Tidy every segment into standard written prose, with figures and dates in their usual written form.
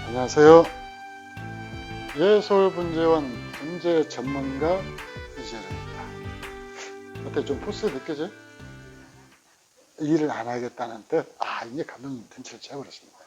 안녕하세요. 예솔분재원 분재 전문가 이재룡입니다. 어때, 좀 포스 느껴져요? 일을 안 하겠다는 뜻? 이게 감독님 눈치를 채버렸습니다.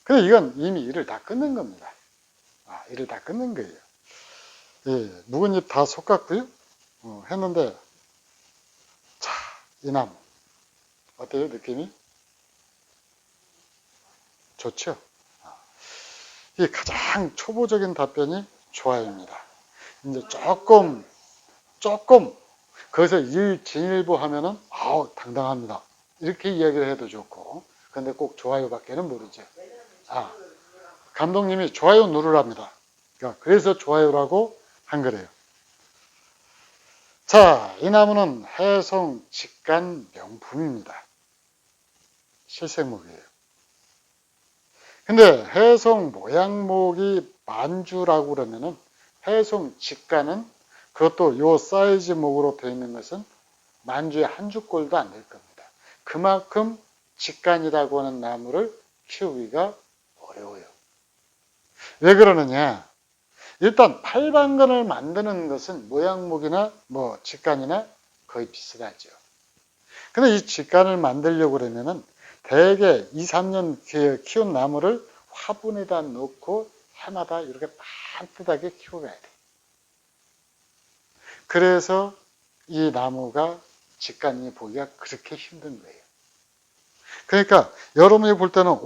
근데 이건 이미 일을 다 끝낸 겁니다. 일을 다 끝낸 거예요. 예, 묵은잎 다 솎았고요. 했는데, 자, 이 나무. 어때요, 느낌이? 좋죠? 이게 가장 초보적인 답변이 좋아요입니다. 이제 조금, 거기서 일진일보 하면은, 당당합니다. 이렇게 이야기를 해도 좋고, 근데 꼭 좋아요밖에는 모르죠. 감독님이 좋아요 누르랍니다. 그래서 좋아요라고 한 거래요. 자, 이 나무는 해송 직간 명품입니다. 실생목이에요. 근데 해송 모양목이 만주라고 그러면은 해송 직간은 그것도 요 사이즈 목으로 되어 있는 것은 만주의 한 주꼴도 안 될 겁니다. 그만큼 직간이라고 하는 나무를 키우기가 어려워요. 왜 그러느냐? 일단 팔방근을 만드는 것은 모양목이나 직간이나 거의 비슷하죠. 근데 이 직간을 만들려고 그러면은 대개 2, 3년 키운 나무를 화분에다 넣고 해마다 이렇게 반듯하게 키워가야 돼. 그래서 이 나무가 직간이 보기가 그렇게 힘든 거예요. 그러니까 여러분이 볼 때는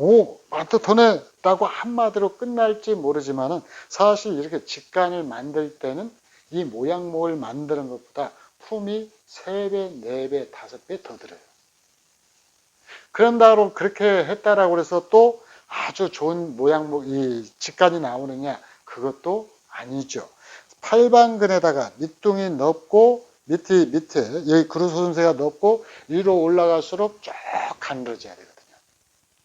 반듯하네라고 한마디로 끝날지 모르지만은 사실 이렇게 직간을 만들 때는 이 모양목을 만드는 것보다 품이 3배, 4배, 5배 더 들어요. 그런다고 그렇게 했다라고 해서 또 아주 좋은 모양목, 이 직간이 나오느냐? 그것도 아니죠. 팔방근에다가 밑둥이 넓고 밑에 여기 그루스 순서가 넓고 위로 올라갈수록 쭉 가늘어져야 되거든요.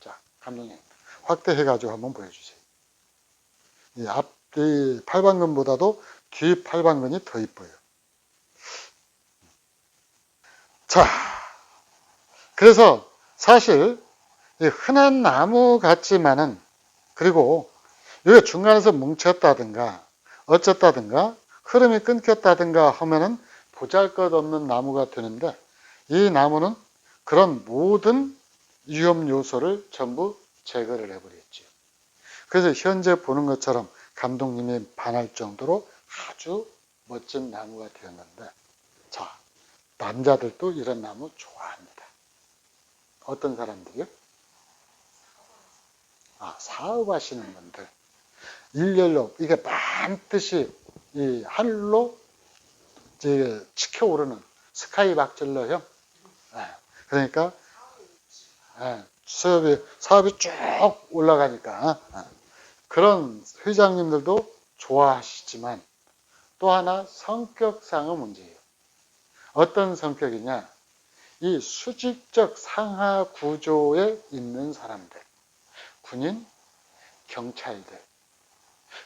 자, 감독님 확대해가지고 한번 보여주세요. 이 앞뒤 팔방근보다도 뒤 팔방근이 더 이뻐요. 자, 그래서 사실 흔한 나무 같지만은 그리고 여기 중간에서 뭉쳤다든가 어쨌다든가 흐름이 끊겼다든가 하면은 보잘것없는 나무가 되는데 이 나무는 그런 모든 위험 요소를 전부 제거를 해버렸죠. 그래서 현재 보는 것처럼 감독님이 반할 정도로 아주 멋진 나무가 되었는데, 자, 남자들도 이런 나무 좋아합니다. 어떤 사람들이요? 사업하시는 분들. 일렬로 이게 반드시 이 하늘로 치켜오르는 스카이 박질러형. 그러니까 사업이 쭉 올라가니까 그런 회장님들도 좋아하시지만 또 하나 성격상의 문제예요. 어떤 성격이냐? 이 수직적 상하 구조에 있는 사람들, 군인, 경찰들,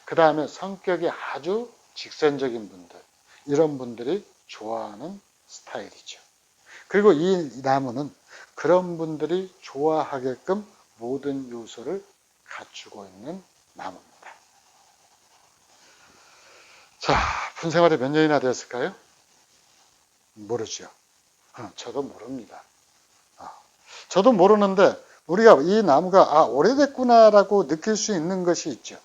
그 다음에 성격이 아주 직선적인 분들, 이런 분들이 좋아하는 스타일이죠. 그리고 이 나무는 그런 분들이 좋아하게끔 모든 요소를 갖추고 있는 나무입니다. 자, 분생활이 몇 년이나 되었을까요? 모르죠. 저도 모릅니다. 저도 모르는데 우리가 이 나무가 오래됐구나라고 느낄 수 있는 것이 있죠.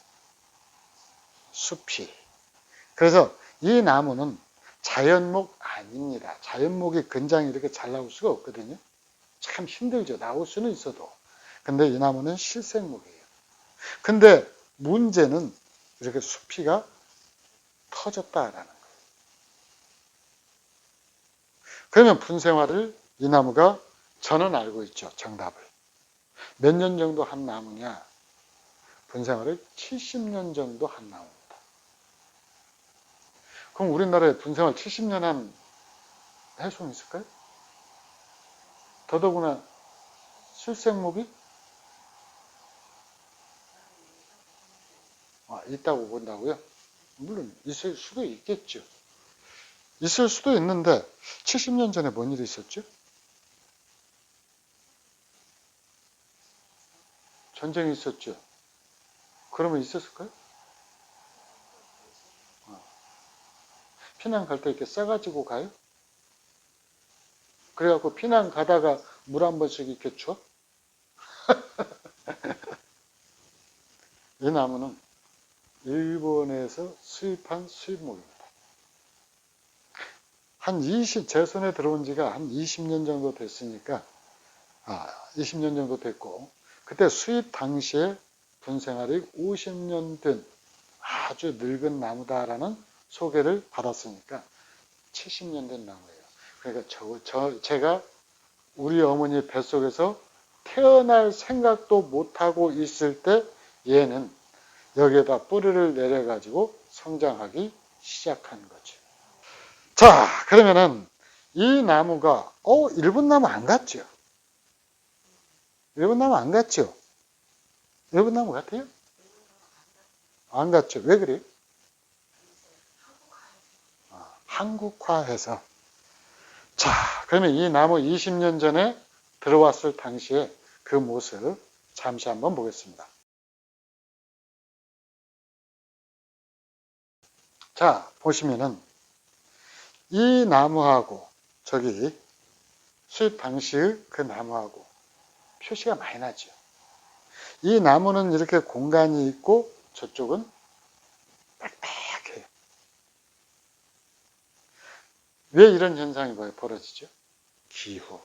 숲이. 그래서 이 나무는 자연목 아닙니다. 자연목이 굉장히 이렇게 잘 나올 수가 없거든요. 참 힘들죠. 나올 수는 있어도. 근데 이 나무는 실생목이에요. 근데 문제는 이렇게 숲이가 터졌다라는 거예요. 그러면 분생활을 이 나무가 저는 알고 있죠. 정답을. 몇 년 정도 한 나무냐? 분생활을 70년 정도 한 나무입니다. 그럼 우리나라에 분생활 70년 한 해송 있을까요? 더더구나 실생목이 있다고 본다고요? 물론 있을 수도 있겠죠. 있을 수도 있는데 70년 전에 뭔 일이 있었죠? 전쟁이 있었죠. 그러면 있었을까요? 피난 갈 때 이렇게 싸가지고 가요? 그래갖고 피난 가다가 물 한 번씩 이렇게 줘? 이 나무는 일본에서 수입한 수입목입니다. 제 손에 들어온 지가 한 20년 정도 됐으니까, 20년 정도 됐고, 그때 수입 당시에 분생활이 50년 된 아주 늙은 나무다라는 소개를 받았으니까 70년 된 나무예요. 그러니까 제가 우리 어머니 뱃속에서 태어날 생각도 못하고 있을 때 얘는 여기에다 뿌리를 내려가지고 성장하기 시작한 거죠. 자, 그러면은 이 나무가 일본 나무 안 같죠? 일본 나무 안 같죠? 일본 나무 같아요? 안 같죠? 왜 그래요? 한국화해서. 자, 그러면 이 나무 20년 전에 들어왔을 당시에 그 모습 잠시 한번 보겠습니다. 자, 보시면은 이 나무하고 저기 수입 당시의 그 나무하고 표시가 많이 나죠. 이 나무는 이렇게 공간이 있고 저쪽은 빽빽해요. 왜 이런 현상이 벌어지죠? 기후.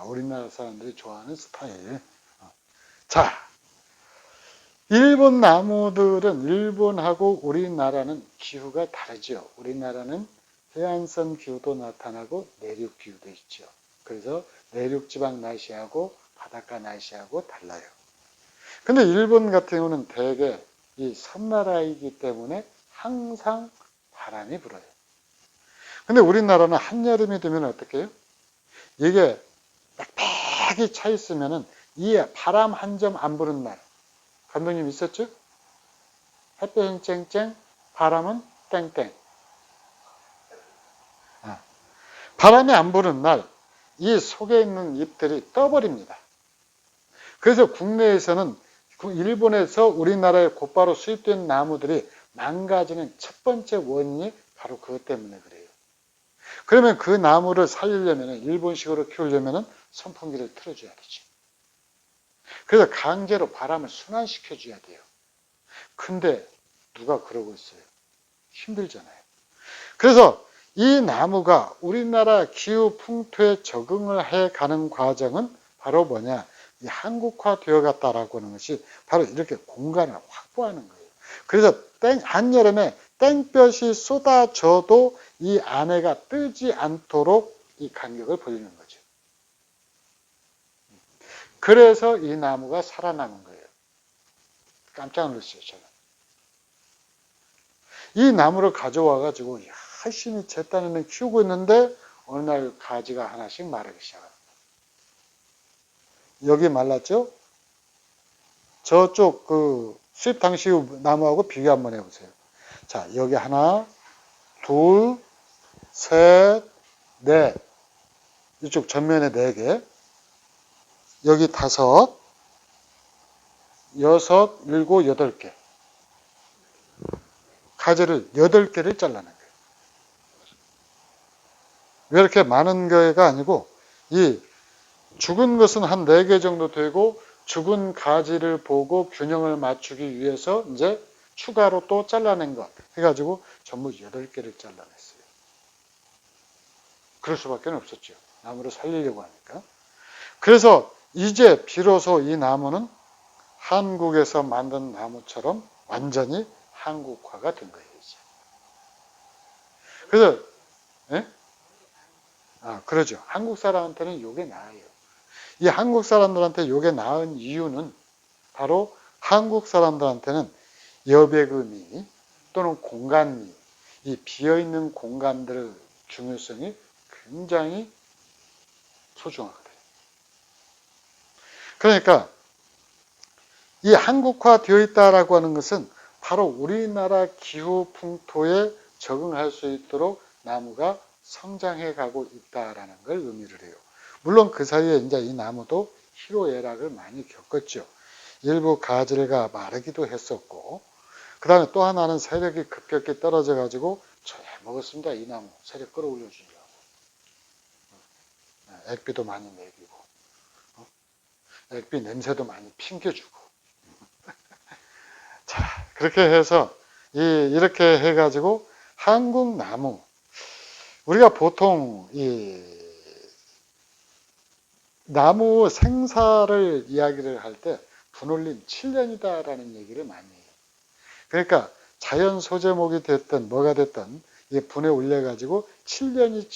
우리나라 사람들이 좋아하는 스타일. 자, 일본 나무들은 일본하고 우리나라는 기후가 다르죠. 우리나라는 해안선 기후도 나타나고 내륙 기후도 있죠. 그래서 내륙 지방 날씨하고 바닷가 날씨하고 달라요. 근데 일본 같은 경우는 대개 이 섬나라이기 때문에 항상 바람이 불어요. 근데 우리나라는 한여름이 되면 어떻게 해요? 이게 빽빽이 차 있으면은 이 바람 한 점 안 부는 날. 감독님 있었죠? 햇볕은 쨍쨍, 바람은 땡땡. 바람이 안 부는 날, 이 속에 있는 잎들이 떠버립니다. 그래서 국내에서는 일본에서 우리나라에 곧바로 수입된 나무들이 망가지는 첫 번째 원인이 바로 그것 때문에 그래요. 그러면 그 나무를 살리려면, 일본식으로 키우려면 선풍기를 틀어줘야 되죠. 그래서 강제로 바람을 순환시켜줘야 돼요. 근데 누가 그러고 있어요? 힘들잖아요. 그래서 이 나무가 우리나라 기후 풍토에 적응을 해가는 과정은 바로 뭐냐? 이 한국화되어 갔다라고 하는 것이 바로 이렇게 공간을 확보하는 거예요. 그래서 한여름에 땡볕이 쏟아져도 이 안에가 뜨지 않도록 이 간격을 벌리는 거죠. 그래서 이 나무가 살아남은 거예요. 깜짝 놀랐어요, 저는. 이 나무를 가져와가지고 열심히 제 딴에는 키우고 있는데 어느 날 가지가 하나씩 마르기 시작합니다. 여기 말랐죠? 저쪽 그 수입 당시 나무하고 비교 한번 해보세요. 자, 여기 하나, 둘, 셋, 넷. 이쪽 전면에 4개. 여기 5, 6, 7, 8개. 가지를 8개를 잘라낸 거예요. 왜 이렇게 많은 거가 아니고 이 죽은 것은 한 4개 정도 되고 죽은 가지를 보고 균형을 맞추기 위해서 이제 추가로 또 잘라낸 것 해가지고 전부 8개를 잘라냈어요. 그럴 수밖에 없었죠. 나무를 살리려고 하니까. 그래서 이제 비로소 이 나무는 한국에서 만든 나무처럼 완전히 한국화가 된 거예요. 이제. 그래서 예? 그러죠. 한국 사람한테는 이게 나아요. 이 한국 사람들한테 이게 나은 이유는 바로 한국 사람들한테는 여백의미 또는 공간미, 이 비어있는 공간들의 중요성이 굉장히 소중하거든요. 그러니까 이 한국화되어 있다라고 하는 것은 바로 우리나라 기후 풍토에 적응할 수 있도록 나무가 성장해 가고 있다라는 걸 의미를 해요. 물론 그 사이에 이제 이 나무도 희로애락을 많이 겪었죠. 일부 가지가 마르기도 했었고, 그 다음에 또 하나는 세력이 급격히 떨어져 가지고 잘 먹었습니다. 이 나무 세력 끌어올려 주려고. 액비도 많이 먹이고, 액비 냄새도 많이 핑겨주고. 자, 그렇게 해서 이렇게 해가지고 한국 나무, 우리가 보통 이 나무 생사를 이야기를 할 때 분홀림 7년이다라는 얘기를 많이 해요. 그러니까 자연 소재목이 됐든 뭐가 됐든 이 분에 올려가지고 7년이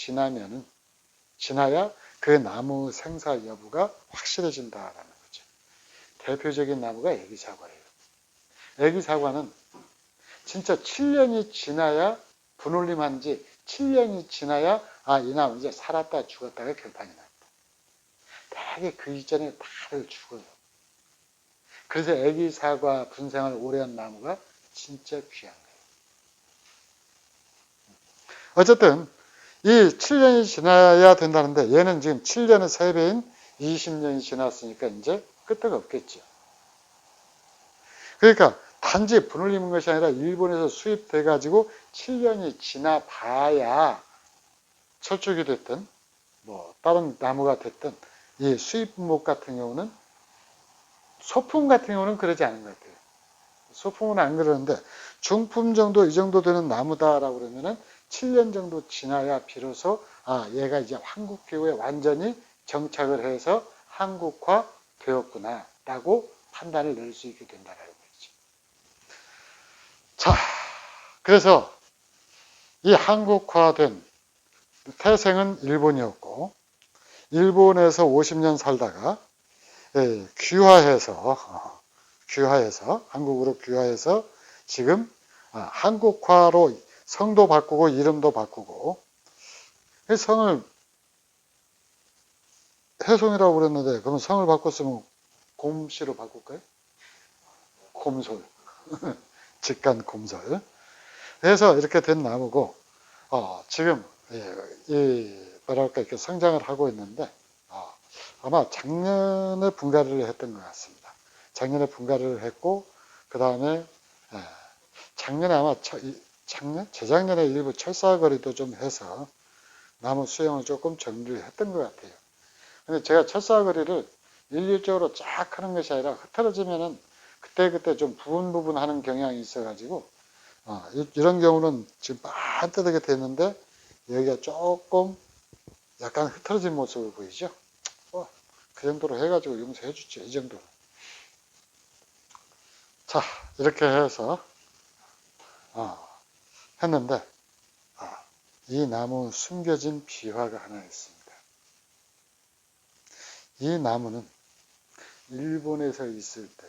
지나야 그 나무 생사 여부가 확실해진다라는 거죠. 대표적인 나무가 애기사과예요. 애기사과는 진짜 7년이 지나야 분홀림한 지 7년이 지나야 이 나무 이제 살았다 죽었다가 결판이 납니다. 대개 그 이전에 다들 죽어요. 그래서 애기사과 분생을 오래 한 나무가 진짜 귀한 거예요. 어쨌든 이 7년이 지나야 된다는데 얘는 지금 7년의 3배인 20년이 지났으니까 이제 끄떡 없겠죠. 그러니까 단지 분홀림인 것이 아니라 일본에서 수입돼 가지고 7년이 지나 봐야 철쭉이 됐든 뭐 다른 나무가 됐든 이 수입목 같은 경우는 소품 같은 경우는 그러지 않은 것 같아요. 소품은 안 그러는데 중품 정도 이 정도 되는 나무다라고 그러면은 7년 정도 지나야 비로소 얘가 이제 한국 기후에 완전히 정착을 해서 한국화 되었구나라고 판단을 낼 수 있게 된다라는 거죠. 자, 그래서 이 한국화된 태생은 일본이었고 일본에서 50년 살다가 귀화해서 한국으로 귀화해서 지금 한국화로 성도 바꾸고 이름도 바꾸고 성을 해송이라고 그랬는데 그러면 성을 바꿨으면 곰씨로 바꿀까요? 곰솔 직간 곰솔. 그래서 이렇게 된 나무고 지금 뭐랄까 이렇게 성장을 하고 있는데 아마 작년에 분가를 했던 것 같습니다. 작년에 분가를 했고 그 다음에 작년에 아마 재작년에 일부 철사거리도 좀 해서 나무 수영을 조금 정리를 했던 것 같아요. 근데 제가 철사거리를 일률적으로 쫙 하는 것이 아니라 흐트러지면은 그때그때 좀 부분 하는 경향이 있어가지고 이런 경우는 지금 반듯하게 됐는데 여기가 조금 약간 흐트러진 모습을 보이죠. 그 정도로 해가지고 용서해 주죠. 이 정도로. 자, 이렇게 해서 했는데 이 나무 숨겨진 비화가 하나 있습니다. 이 나무는 일본에서 있을 때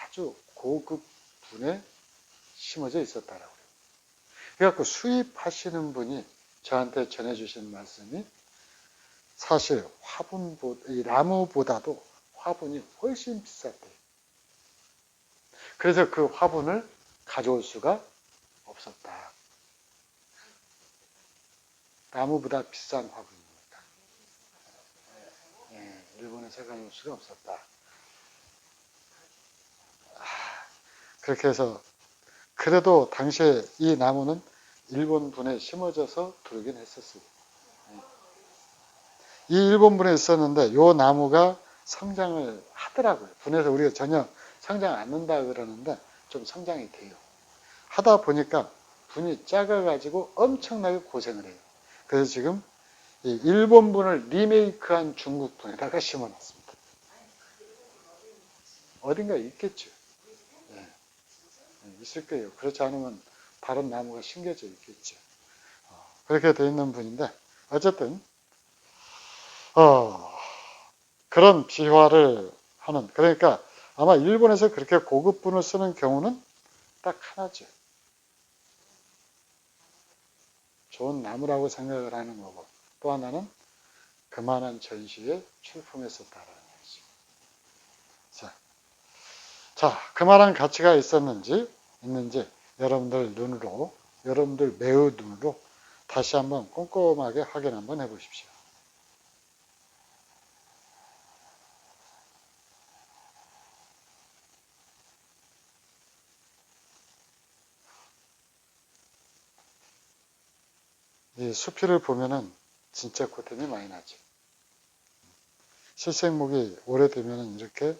아주 고급 분에 심어져 있었다라고 해요. 그래갖고 수입하시는 분이 저한테 전해주신 말씀이 사실 이 나무보다도 화분이 훨씬 비쌌대요. 그래서 그 화분을 가져올 수가 없었다. 나무보다 비싼 화분입니다. 일본에서 가져올 수가 없었다. 그렇게 해서 그래도 당시에 이 나무는 일본 분에 심어져서 두르긴 했었어요. 이 일본 분에 있었는데 이 나무가 성장을 하더라고요. 분에서 우리가 전혀 성장 안 한다 그러는데 좀 성장이 돼요. 하다 보니까 분이 작아가지고 엄청나게 고생을 해요. 그래서 지금 이 일본 분을 리메이크한 중국 분에다가 심어놨습니다. 어딘가 있겠죠. 있을 거예요. 그렇지 않으면 다른 나무가 심겨져 있겠죠. 그렇게 돼 있는 분인데 어쨌든 그런 비화를 하는, 그러니까 아마 일본에서 그렇게 고급 분을 쓰는 경우는 딱 하나죠. 좋은 나무라고 생각을 하는 거고 또 하나는 그만한 전시에 출품했었다라는 거죠. 자, 그만한 가치가 있는지 여러분들 매우 눈으로 다시 한번 꼼꼼하게 확인 한번 해보십시오. 이 수필을 보면은 진짜 고템이 많이 나지. 실생목이 오래되면은 이렇게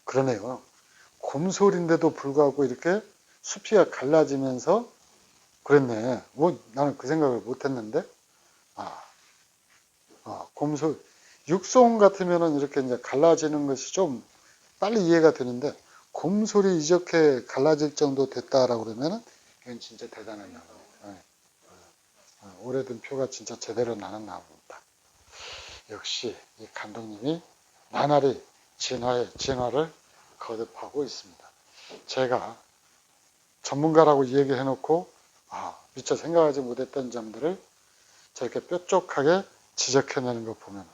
그러네요. 곰솔인데도 불구하고 이렇게 수피가 갈라지면서 그랬네. 뭐 나는 그 생각을 못했는데 곰솔 육송 같으면은 이렇게 이제 갈라지는 것이 좀 빨리 이해가 되는데 곰솔이 이렇게 갈라질 정도 됐다라고 그러면은 이건 진짜 대단한 나무입니다. 오래된 표가 진짜 제대로 나는 나무입니다. 역시 이 감독님이 나날이 진화를 거듭하고 있습니다. 제가 전문가라고 얘기해놓고 미처 생각하지 못했던 점들을 저렇게 뾰족하게 지적해내는 거 보면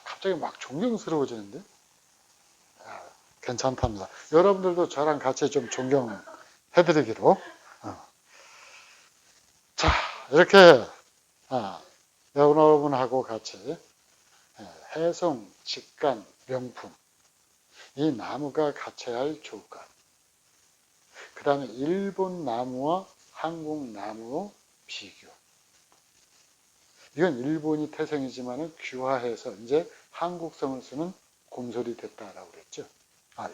갑자기 막 존경스러워지는데 괜찮답니다. 여러분들도 저랑 같이 좀 존경해드리기로. 자, 이렇게 여러분하고 같이 해송, 직간, 명품 이 나무가 갖춰야 할 조건, 그 다음에 일본 나무와 한국 나무의 비교. 이건 일본이 태생이지만 귀화해서 이제 한국성을 쓰는 곰솔이 됐다라고 그랬죠.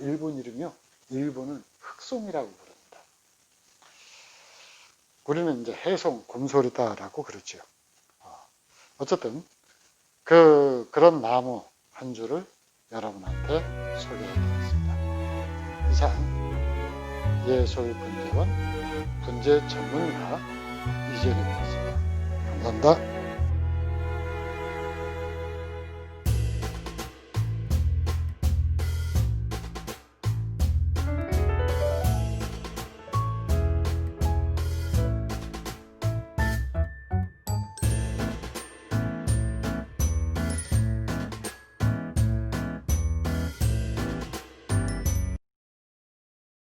일본 이름이요? 일본은 흑송이라고 부릅니다. 우리는 이제 해송, 곰솔이다라고 그러죠. 어쨌든 그런 나무 한 줄을 여러분한테 소개해드렸습니다. 이상 예솔분재원 분재 전문가 이재림이었습니다. 감사합니다.